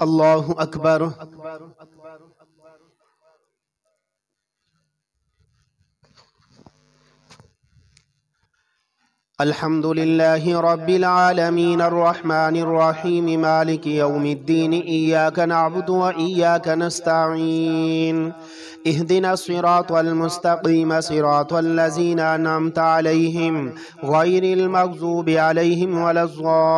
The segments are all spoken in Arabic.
الله أكبر. الحمد لله رب العالمين الرحمن الرحيم مالك يوم الدين إياك نعبد وإياك نستعين اهدنا الصراط المستقيم صراط الذين أنعمت عليهم غير المغضوب عليهم ولا الضالين.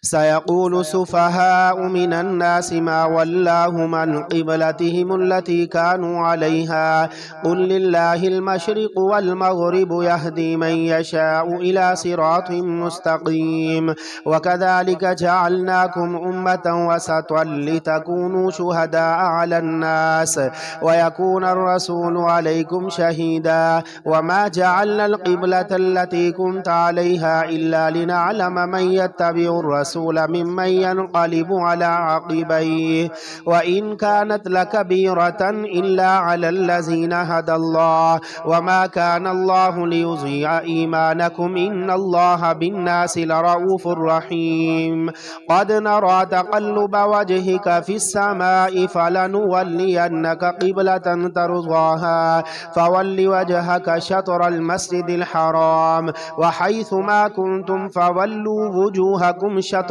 سيقول سفهاء من الناس ما ولاهم عن قبلتهم التي كانوا عليها قل لله المشرق والمغرب يهدي من يشاء إلى صراط مستقيم وكذلك جعلناكم أمة وسطا لتكونوا شهداء على الناس ويكون الرسول عليكم شهيدا وما جعلنا القبلة التي كنت عليها إلا لنعلم من يتبع الرسول ممن ينقلب على عقبيه وإن كانت لكبيرة إلا على الذين هدى الله وما كان الله ليضيع إيمانكم إن الله بالناس لرؤوف رحيم قد نرى تقلب وجهك في السماء فلنولينك قبلة ترضاها فول وجهك شطر المسجد الحرام وحيث ما كنتم فولوا وجوهكم شطره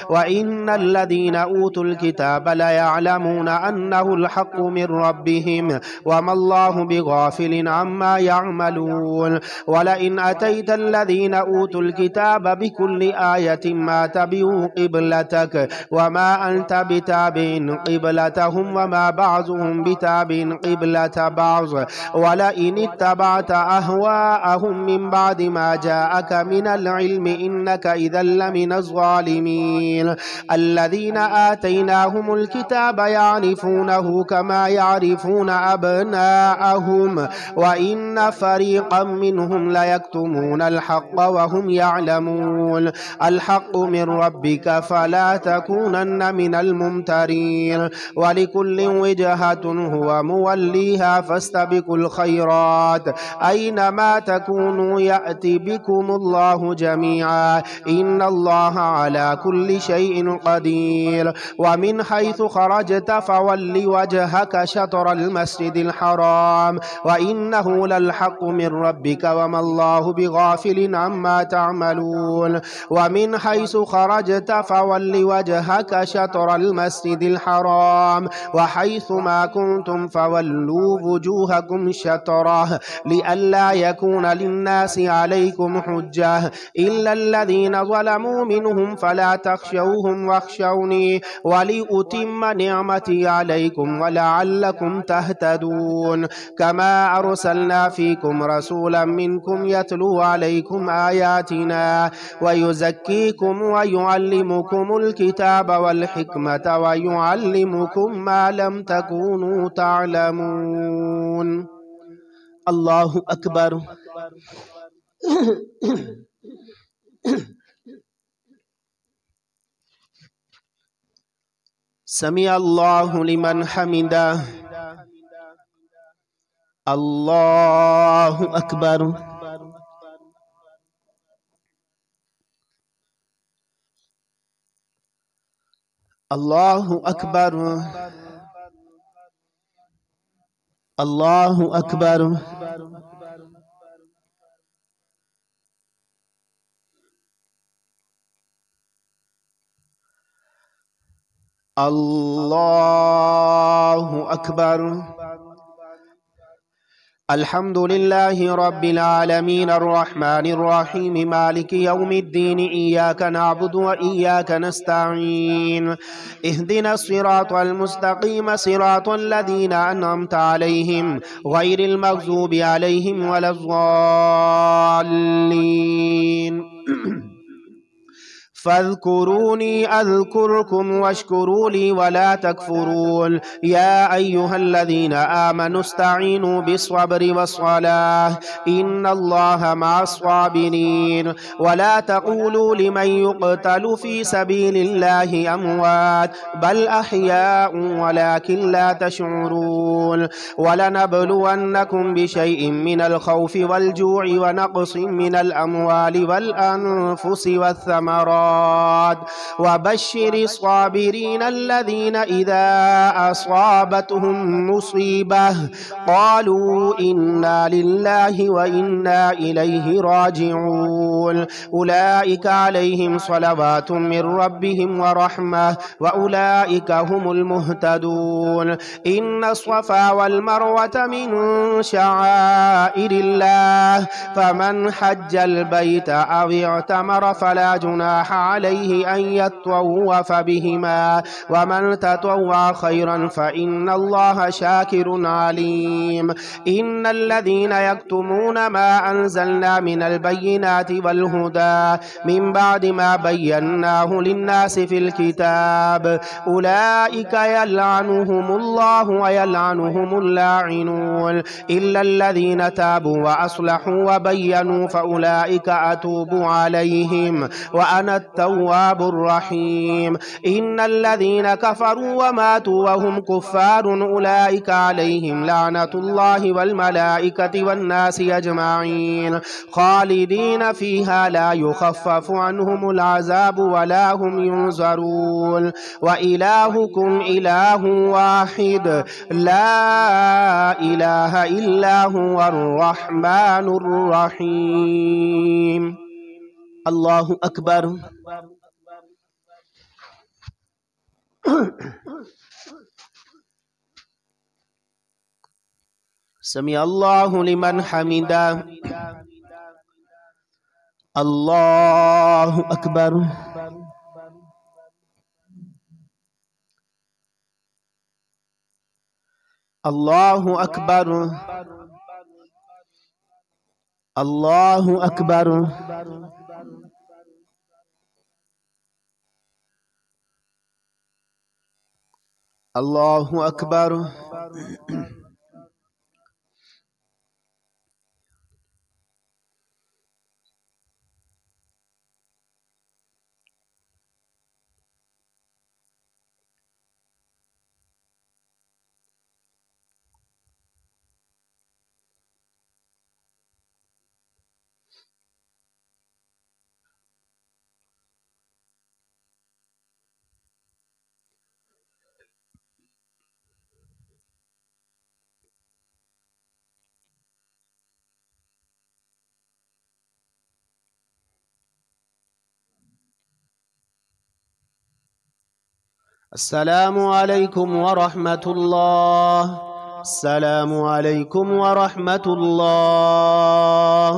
وإن الذين أوتوا الكتاب ليعلمون أنه الحق من ربهم وما الله بغافل عما يعملون ولئن أتيت الذين أوتوا الكتاب بكل آية ما تبعوا قبلتك وما أنت بتابع قبلتهم وما بعضهم بتابع قبلة بعض ولئن اتبعت أهواءهم من بعد ما جاءك من العلم إنك إذا لمن الظالمين الذين آتيناهم الكتاب يعرفونه كما يعرفون أبناءهم وإن فريقا منهم ليكتمون الحق وهم يعلمون الحق من ربك فلا تكونن من الممترين ولكل وجهة هو موليها فاستبقوا الخيرات أينما تكونوا يأتي بكم الله جميعا إن الله على كل شيء قدير ومن حيث خرجت فول وجهك شطر المسجد الحرام وإنه للحق من ربك وما الله بغافل عما تعملون ومن حيث خرجت فول وجهك شطر المسجد الحرام وحيث ما كنتم فولوا وجوهكم شطره لئلا يكون للناس عليكم حجة إلا الذين ظلموا منهم فلا تخشوهم واخشوني ولأتم نعمتي عليكم ولعلكم تهتدون كما أرسلنا فيكم رسولا منكم يتلو عليكم آياتنا ويزكيكم ويعلمكم الكتاب والحكمة ويعلمكم ما لم تكونوا تعلمون. الله أكبر. سمع الله لمن حمده. الله أكبر. الله أكبر. الله أكبر. الله أكبر. الحمد لله رب العالمين الرحمن الرحيم مالك يوم الدين إياك نعبد وإياك نستعين اهدنا الصراط المستقيم صراط الذين أنعمت عليهم غير المغضوب عليهم ولا الضالين فاذكروني أذكركم واشكروا لي ولا تكفرون. يا أيها الذين آمنوا استعينوا بالصبر والصلاة إن الله مع الصابرين. ولا تقولوا لمن يقتل في سبيل الله أموات بل أحياء ولكن لا تشعرون. ولنبلونكم بشيء من الخوف والجوع ونقص من الأموال والأنفس والثمرات وبشر الصابرين الذين إذا أصابتهم مصيبة قالوا إنا لله وإنا إليه راجعون. أولئك عليهم صلوات من ربهم ورحمة وأولئك هم المهتدون. إن الصفا والمروة من شعائر الله فمن حج البيت أو اعتمر فلا جناح عليه أن يطوف بهما ومن تطوع خيرا فإن الله شاكر عليم. إن الذين يكتمون ما أنزلنا من البينات والهدى من بعد ما بيناه للناس في الكتاب أولئك يلعنهم الله ويلعنهم اللاعنون إلا الذين تابوا وأصلحوا وبينوا فأولئك أتوب عليهم وأنا التواب الرحيم. إن الذين كفروا وماتوا وهم كفار أولئك عليهم لعنة الله والملائكة والناس أجمعين خالدين فيها لا يخفف عنهم العذاب ولا هم ينظرون. وإلهكم إله واحد لا إله إلا هو الرحمن الرحيم. الله أكبر. سمع الله لمن حمده. الله أكبر. الله أكبر. الله أكبر. الله أكبر. السلام عليكم ورحمة الله. السلام عليكم ورحمة الله.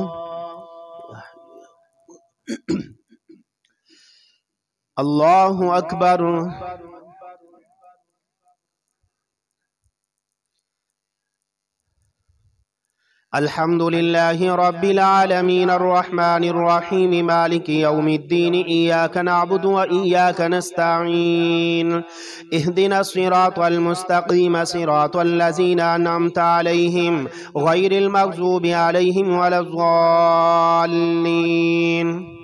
الله أكبر. الحمد لله رب العالمين الرحمن الرحيم مالك يوم الدين إياك نعبد وإياك نستعين اهدنا الصراط المستقيم صراط الذين أنعمت عليهم غير المغضوب عليهم ولا الضالين.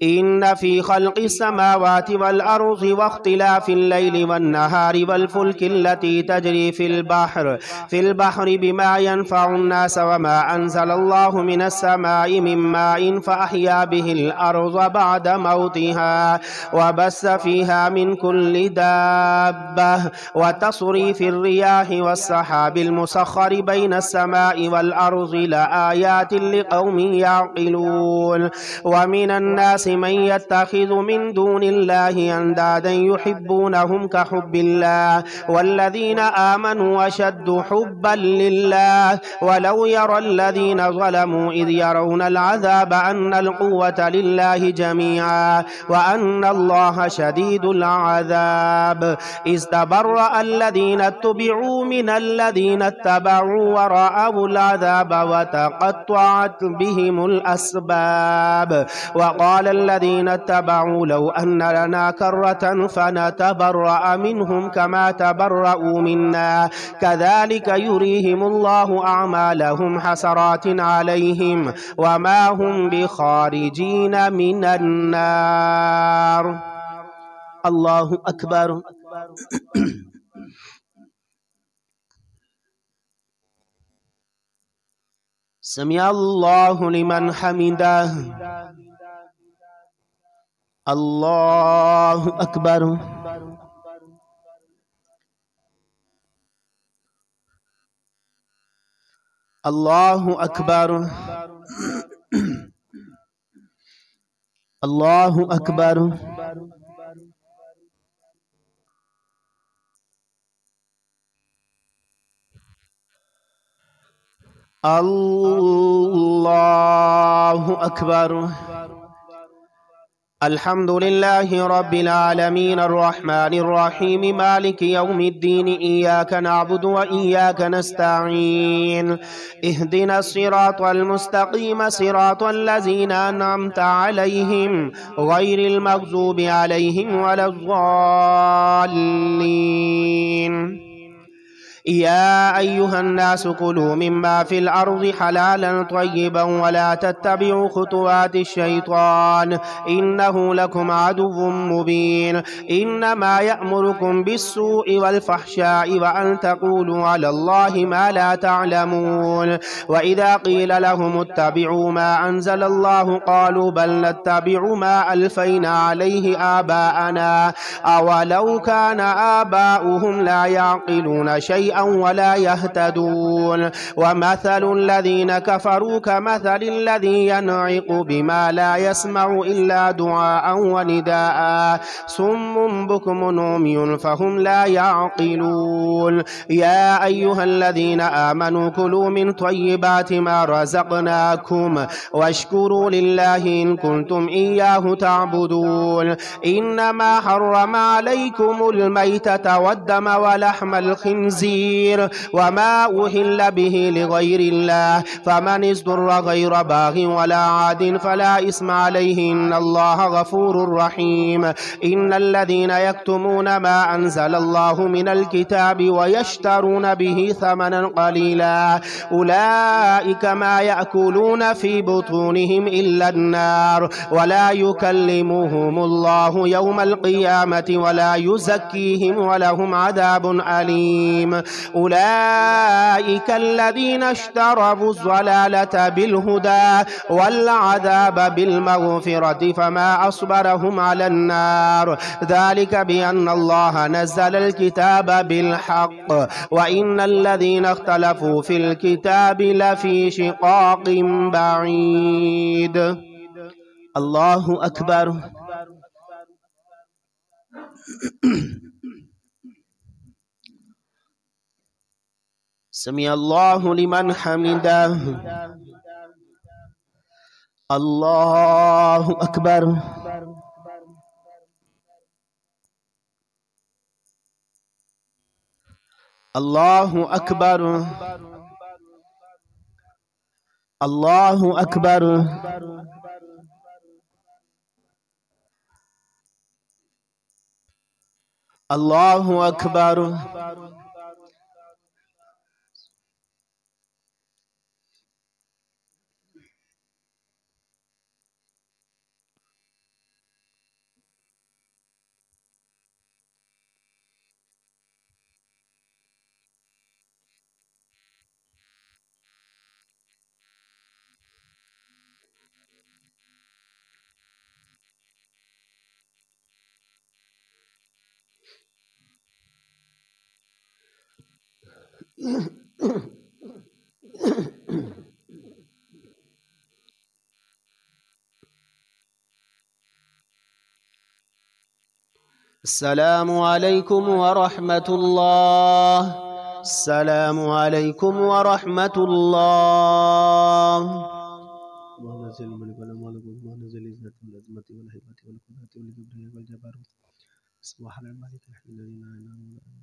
إن في خلق السماوات والأرض واختلاف الليل والنهار والفلك التي تجري في البحر بما ينفع الناس وما أنزل الله من السماء من ماء فأحيا به الأرض بعد موتها وبث فيها من كل دابة وتصريف الرياح والسحاب المسخر بين السماء والأرض لآيات لقوم يعقلون. ومن الناس من يتخذ من دون الله أندادا يحبونهم كحب الله والذين آمنوا أشد حبا لله ولو يرى الذين ظلموا إذ يرون العذاب أن القوة لله جميعا وأن الله شديد العذاب. إذ تبرأ الذين اتبعوا من الذين اتبعوا ورأوا العذاب وتقطعت بهم الأسباب. وقال الذين اتبعوا لو أن لنا كرة فنتبرأ منهم كما تبرأوا منا كذلك يريهم الله أعمالهم حسرات عليهم وما هم بخارجين من النار. الله أكبر. سمع الله لمن حمده. الله أكبر. الله أكبر. الله أكبر. الله أكبر. الحمد لله رب العالمين الرحمن الرحيم مالك يوم الدين إياك نعبد وإياك نستعين اهدنا الصراط المستقيم صراط الذين أنعمت عليهم غير المغضوب عليهم ولا الضالين. يا أيها الناس كلوا مما في الأرض حلالا طيبا ولا تتبعوا خطوات الشيطان إنه لكم عدو مبين إنما يأمركم بالسوء والفحشاء وأن تقولوا على الله ما لا تعلمون وإذا قيل لهم اتبعوا ما أنزل الله قالوا بل نتبع ما ألفينا عليه آباءنا أولو كان آباؤهم لا يعقلون شيئا ولا يهتدون ومثل الذين كفروا كمثل الذي ينعق بما لا يسمع إلا دعاء ونداء صم بكم عمي فهم لا يعقلون. يا أيها الذين آمنوا كلوا من طيبات ما رزقناكم واشكروا لله إن كنتم إياه تعبدون إنما حرم عليكم الميتة والدم ولحم الخنزير وما أهل به لغير الله فمن اضطر غير باغ ولا عاد فلا إثم عليه إن الله غفور رحيم. إن الذين يكتمون ما أنزل الله من الكتاب ويشترون به ثمنا قليلا أولئك ما يأكلون في بطونهم إلا النار ولا يكلمهم الله يوم القيامة ولا يزكيهم ولهم عذاب أليم. أولئك الذين اشتروا الضلالة بالهدى والعذاب بالمغفرة فما أصبرهم على النار ذلك بأن الله نزل الكتاب بالحق وإن الذين اختلفوا في الكتاب لفي شقاق بعيد. الله أكبر. سمع الله لمن حمده. الله أكبر. الله أكبر. الله أكبر. الله أكبر. السلام عليكم ورحمة الله. السلام عليكم ورحمة الله. اللهم نزل الملك والملك اللهم نزل العزة والعظمة والهيبة والقدرة والكبرياء والجبروت سبحان الملك الحي الذي لا إله إلا هو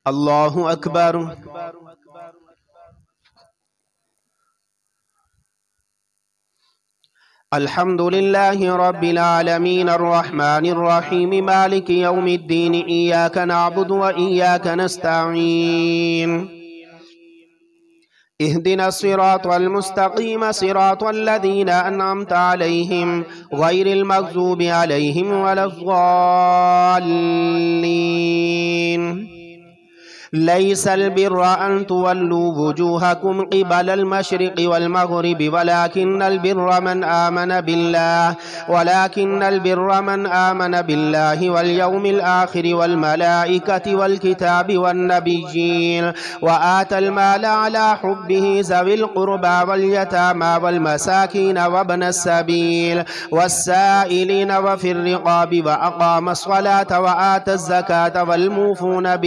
الله أكبر. الحمد لله رب العالمين الرحمن الرحيم مالك يوم الدين إياك نعبد وإياك نستعين اهدنا الصراط المستقيم صراط الذين أنعمت عليهم غير المغضوب عليهم ولا الضالين. ليس البر أن تولوا وجوهكم قبل المشرق والمغرب ولكن البر من آمن بالله واليوم الآخر والملائكة والكتاب والنبيين وآتى المال على حبه ذوي القربى واليتامى والمساكين وابن السبيل والسائلين وفي الرقاب وأقام الصلاة وآتى الزكاة والموفون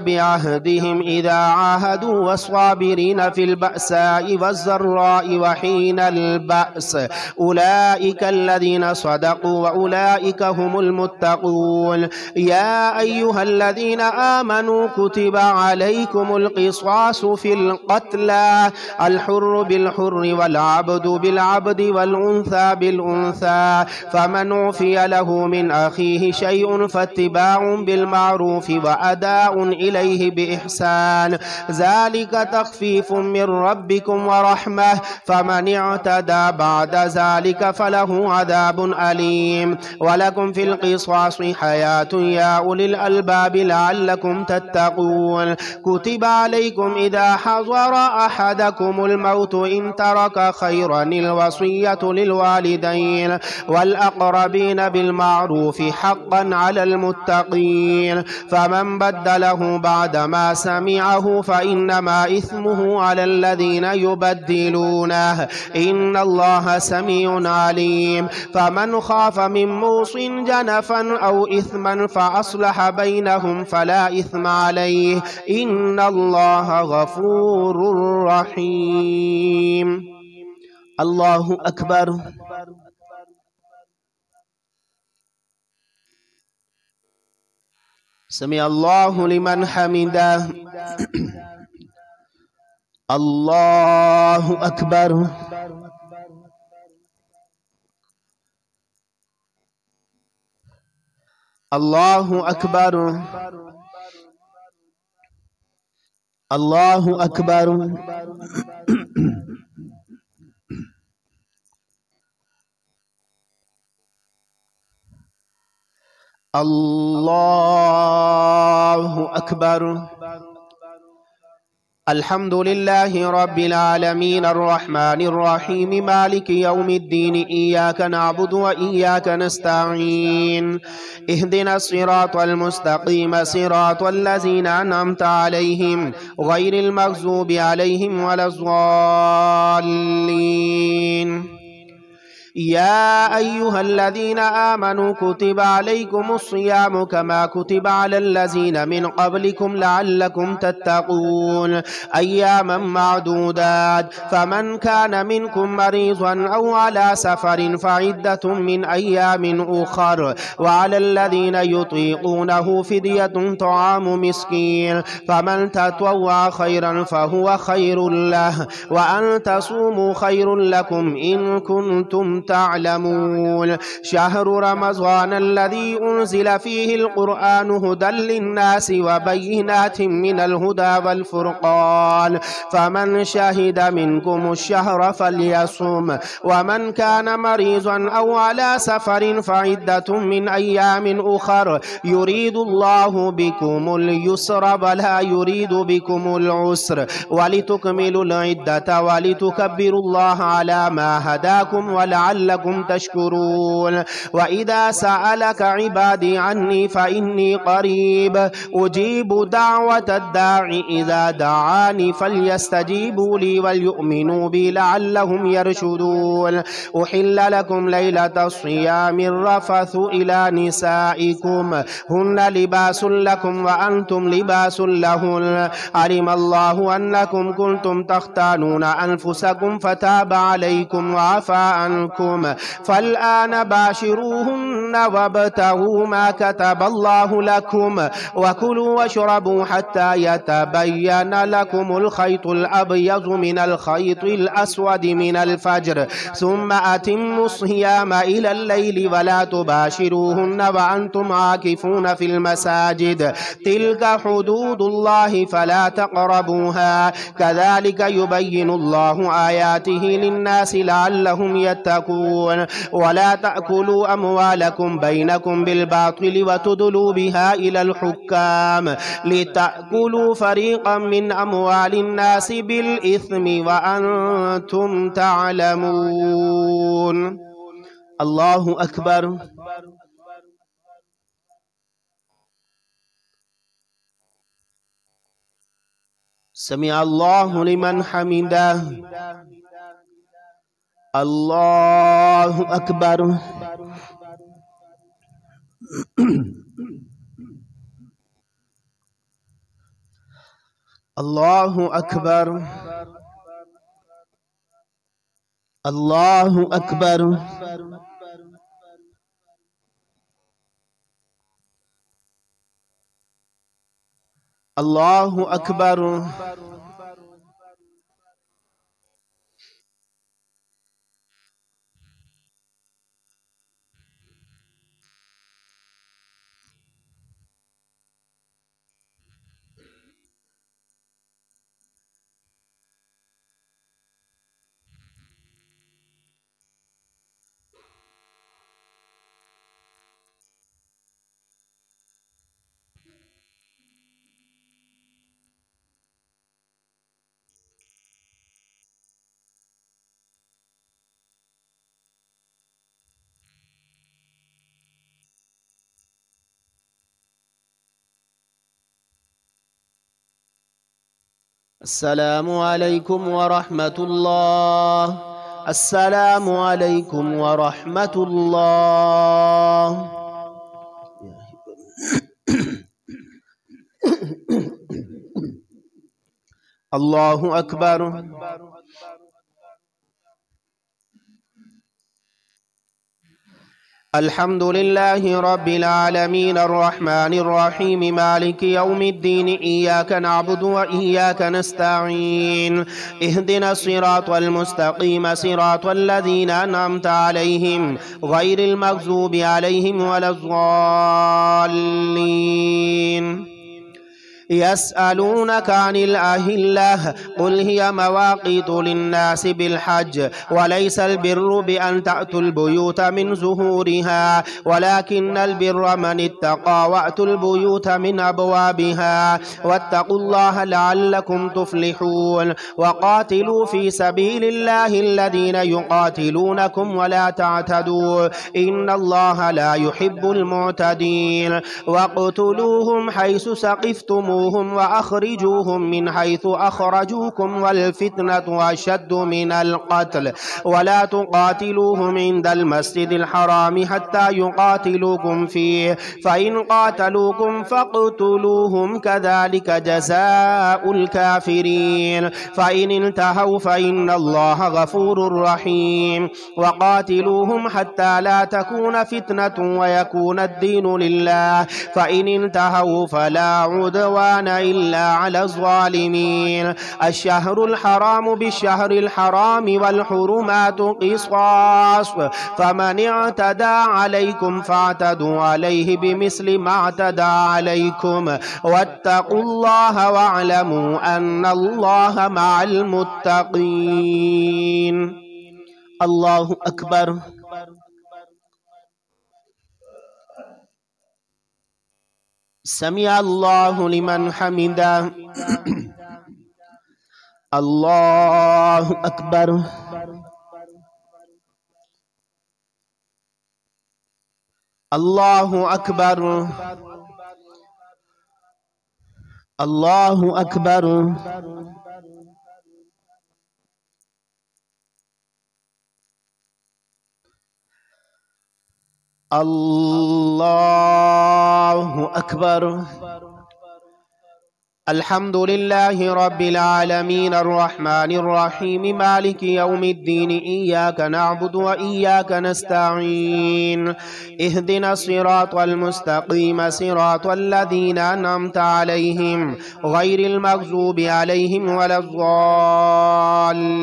بعهدهم إذا عاهدوا والصابرين في البأساء والضراء وحين البأس أولئك الذين صدقوا وأولئك هم المتقون. يا أيها الذين آمنوا كتب عليكم القصاص في القتلى الحر بالحر والعبد بالعبد والأنثى بالأنثى فمن عفي له من أخيه شيء فاتباع بالمعروف وأداء إليه بإحسان ذلك تخفيف من ربكم ورحمة فمن اعتدى بعد ذلك فله عذاب أليم. ولكم في القصاص حياة يا أولي الألباب لعلكم تتقون. كتب عليكم إذا حضر أحدكم الموت إن ترك خيرا الوصية للوالدين والأقربين بالمعروف حقا على المتقين فمن بدله بعدما سمعه فإنما إثمه على الذين يبدلونه إن الله سميع عليم. فمن خاف من موص جنفا أو إثما فأصلح بينهم فلا إثم عليه إن الله غفور رحيم. الله أكبر. سمع الله لمن حمده. الله أكبر. الله أكبر. الله أكبر. الله أكبر. الحمد لله رب العالمين الرحمن الرحيم مالك يوم الدين إياك نعبد وإياك نستعين اهدنا الصراط المستقيم صراط الذين أنعمت عليهم غير المغضوب عليهم ولا الضالين. يا أيها الذين آمنوا كتب عليكم الصيام كما كتب على الذين من قبلكم لعلكم تتقون أياما معدودات فمن كان منكم مريضا أو على سفر فعدة من أيام أخر وعلى الذين يطيقونه فدية طعام مسكين فمن تطوع خيرا فهو خير له وأن تصوموا خير لكم إن كنتم تعلمون. شهر رمضان الذي أنزل فيه القرآن هدى للناس وبينات من الهدى والفرقان فمن شهد منكم الشهر فليصم ومن كان مريضا أو على سفر فعدة من أيام أخر يريد الله بكم اليسر ولا يريد بكم العسر ولتكملوا العدة ولتكبروا الله على ما هداكم ولعلكم تشكرون. وإذا سألك عبادي عني فإني قريب أجيب دعوة الداع إذا دعاني فليستجيبوا لي وليؤمنوا بي لعلهم يرشدون. أحل لكم ليلة الصيام الرفث إلى نسائكم هن لباس لكم وأنتم لباس لهن علم الله أنكم كنتم تختانون أنفسكم فتاب عليكم وعفى عنكم عنكم فالآن باشروهن وابتغوا ما كتب الله لكم وكلوا واشربوا حتى يتبين لكم الخيط الأبيض من الخيط الأسود من الفجر ثم أتموا الصيام إلى الليل ولا تباشروهن وأنتم عاكفون في المساجد تلك حدود الله فلا تقربوها كذلك يبين الله آياته للناس لعلهم يتقون ولا تأكلوا أموالكم بينكم بالباطل وتدلوا بها إلى الحكام لتأكلوا فريقا من أموال الناس بالإثم وأنتم تعلمون. الله أكبر. سمع الله لمن حمده. الله أكبر. الله أكبر. الله أكبر. الله أكبر. السلام عليكم ورحمة الله. السلام عليكم ورحمة الله. الله أكبر. الحمد لله رب العالمين الرحمن الرحيم مالك يوم الدين إياك نعبد وإياك نستعين اهدنا الصراط المستقيم صراط الذين أنعمت عليهم غير المغضوب عليهم ولا الضالين. يسألونك عن الأهلة قل هي مواقيت للناس بالحج وليس البر بأن تأتوا البيوت من ظهورها ولكن البر من اتقى وأتوا البيوت من أبوابها واتقوا الله لعلكم تفلحون. وقاتلوا في سبيل الله الذين يقاتلونكم ولا تعتدوا إن الله لا يحب المعتدين. واقتلوهم حيث ثقفتموهم وأخرجوهم من حيث أخرجوكم والفتنة أشد من القتل ولا تقاتلوهم عند المسجد الحرام حتى يقاتلوكم فيه فإن قاتلوكم فاقتلوهم كذلك جزاء الكافرين فإن انتهوا فإن الله غفور رحيم. وقاتلوهم حتى لا تكون فتنة ويكون الدين لله فإن انتهوا فلا عدوان إلا على الظالمين. الشهر الحرام بالشهر الحرام والحرمات قصاص فمن اعتدى عليكم فاعتدوا عليه بمثل ما اعتدى عليكم واتقوا الله واعلموا أن الله مع المتقين. الله أكبر. سمع الله لمن حمده. الله أكبر. الله أكبر. الله أكبر. الله أكبر. الحمد لله رب العالمين الرحمن الرحيم مالك يوم الدين إياك نعبد وإياك نستعين اهدنا الصراط المستقيم صراط الذين أنعمت عليهم غير المغضوب عليهم ولا الضالين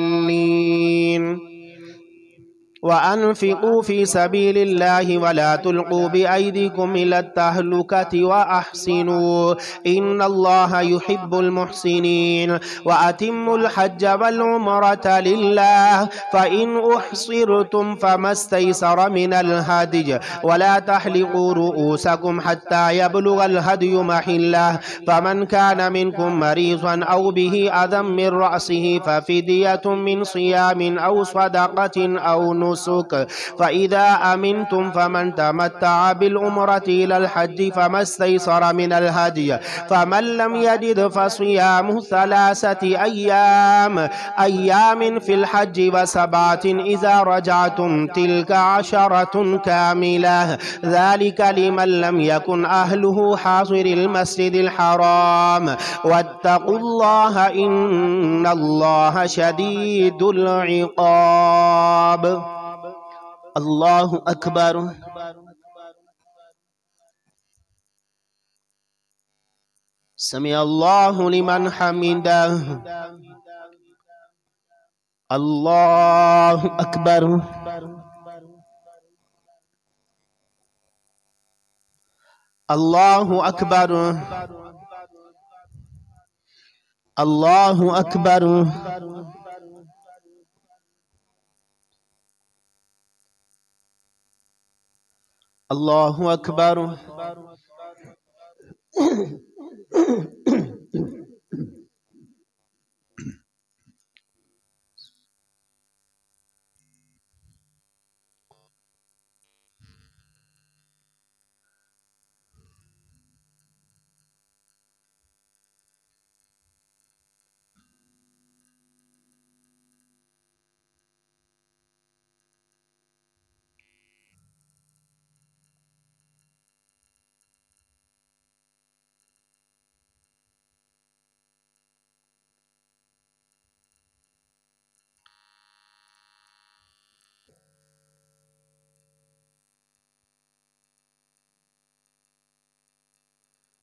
وأنفقوا في سبيل الله ولا تلقوا بأيديكم إلى التهلكة وأحسنوا إن الله يحب المحسنين وأتموا الحج والعمرة لله فإن أحصرتم فما استيسر من الهدي ولا تحلقوا رؤوسكم حتى يبلغ الهدي محله فمن كان منكم مريضا أو به أذى من رأسه ففدية من صيام أو صدقة أو نسك فإذا أمنتم فمن تمتع بالعمرة إلى الحج فما استيسر من الهدي فمن لم يجد فصيام 3 أيام في الحج و7 إذا رجعتم تلك 10 كاملة ذلك لمن لم يكن أهله حاضر المسجد الحرام واتقوا الله إن الله شديد العقاب الله أكبر سمع الله لمن حمده الله أكبر الله أكبر الله أكبر الله أكبر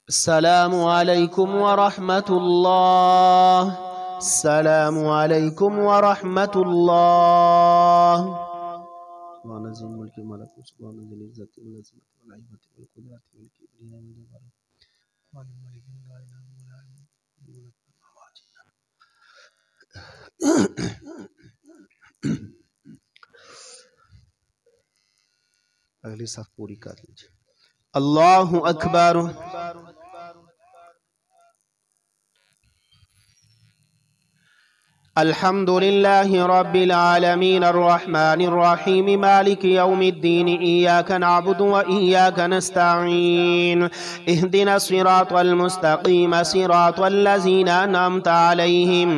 السلام عليكم ورحمة الله السلام عليكم ورحمة الله سبحان ذي الملك والملكوت سبحان ذي العزة والعظمة والهيبة والقدرة والكبرياء والجبروت والملك لا إله إلا هو अगली साफ पूरी कर लीजिए अल्लाहु अकबर अल्हम्दुलिल्लाहि रब्बिल आलमीन अर्रहमानिर रहीम मालिकि यौमिद्दीन इय्याका नअबुदु व इय्याका नस्तईन इहदिनस सिरातल मुस्तकीम सिरातल लज़ीना अनअमता अलैहिम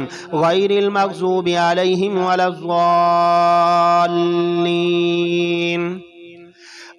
गैरिल मग़ज़ूबि अलैहिम वलज़्ज़ाल्लीन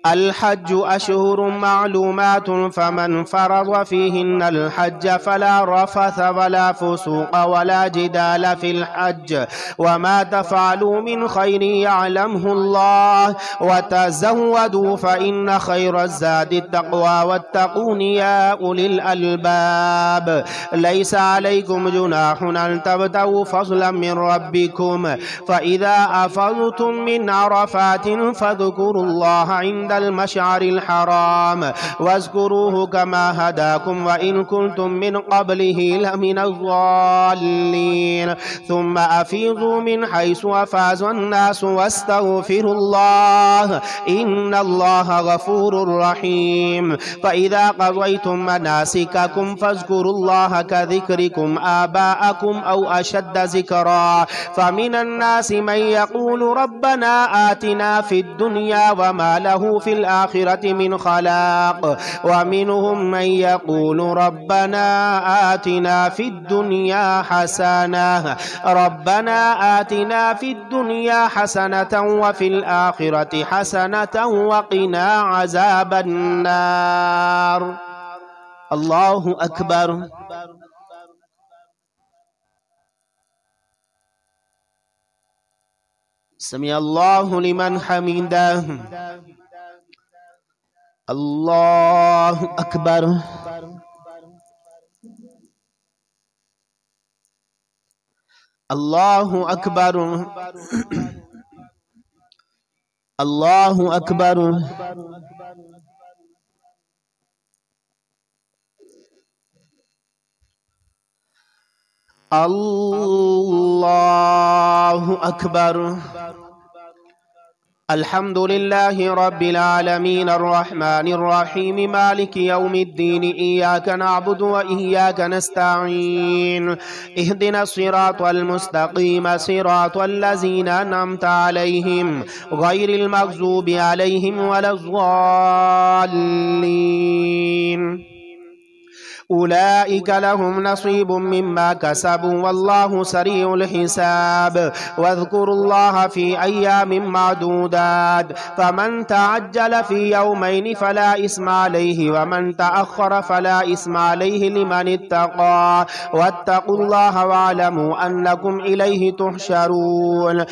الحج أشهر معلومات فمن فرض فيهن الحج فلا رفث ولا فسوق ولا جدال في الحج وما تفعلوا من خير يعلمه الله وتزودوا فإن خير الزاد التقوى واتقون يا أولي الألباب ليس عليكم جناح أن تبتغوا فضلا من ربكم فإذا أفضتم من عرفات فاذكروا الله عند المشعر الحرام واذكروه كما هداكم وإن كنتم من قبله لمن الضالين ثم أفيضوا من حيث أفاض الناس واستغفروا الله إن الله غفور رحيم فإذا قضيتم مناسككم فاذكروا الله كذكركم آباءكم أو أشد ذكرا فمن الناس من يقول ربنا آتنا في الدنيا وما له في الآخرة من خلاق ومنهم من يقول ربنا آتنا في الدنيا حسنة ربنا آتنا في الدنيا حسنة وفي الآخرة حسنة وقنا عذاب النار الله أكبر سمع الله لمن حمده. الله أكبر. الله أكبر. الله أكبر. الله أكبر. الحمد لله رب العالمين الرحمن الرحيم مالك يوم الدين إياك نعبد وإياك نستعين اهدنا الصراط المستقيم صراط الذين أنعمت عليهم غير المغضوب عليهم ولا الضالين. أولئك لهم نصيب مما كسبوا والله سريع الحساب. واذكروا الله في أيام معدودات فمن تعجل في يومين فلا إثم عليه ومن تأخر فلا إثم عليه لمن اتقى واتقوا الله واعلموا أنكم إليه تحشرون.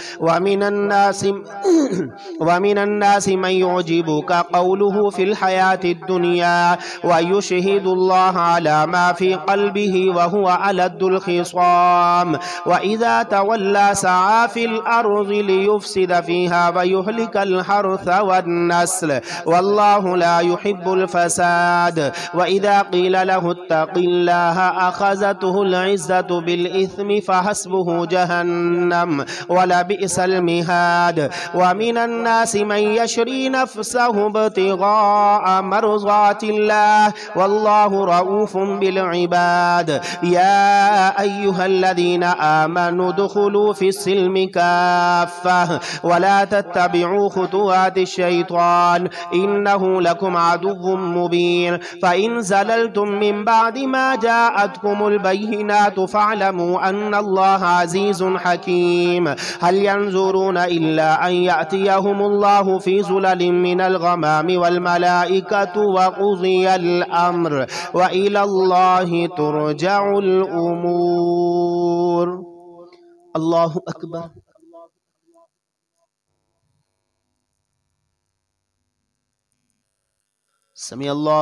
ومن الناس من يعجبك قوله في الحياة الدنيا ويشهد الله على ما في قلبه وهو ألد الخصام وإذا تولى سعى في الأرض ليفسد فيها ويهلك الحرث والنسل والله لا يحب الفساد. وإذا قيل له اتق الله أخذته العزة بالإثم فحسبه جهنم ولبئس المهاد. ومن الناس من يشري نفسه ابتغاء مرضات الله والله رؤوف بالعباد. يا أيها الذين آمنوا ادخلوا في السلم كافة ولا تتبعوا خطوات الشيطان إنه لكم عدو مبين. فإن زللتم من بعد ما جاءتكم البينات فاعلموا أن الله عزيز حكيم. هل ينظرون إلا أن يأتيهم الله في ظلل من الغمام والملائكة وقضي الأمر وإلى الله ترجع الأمور. الله أكبر. سمع الله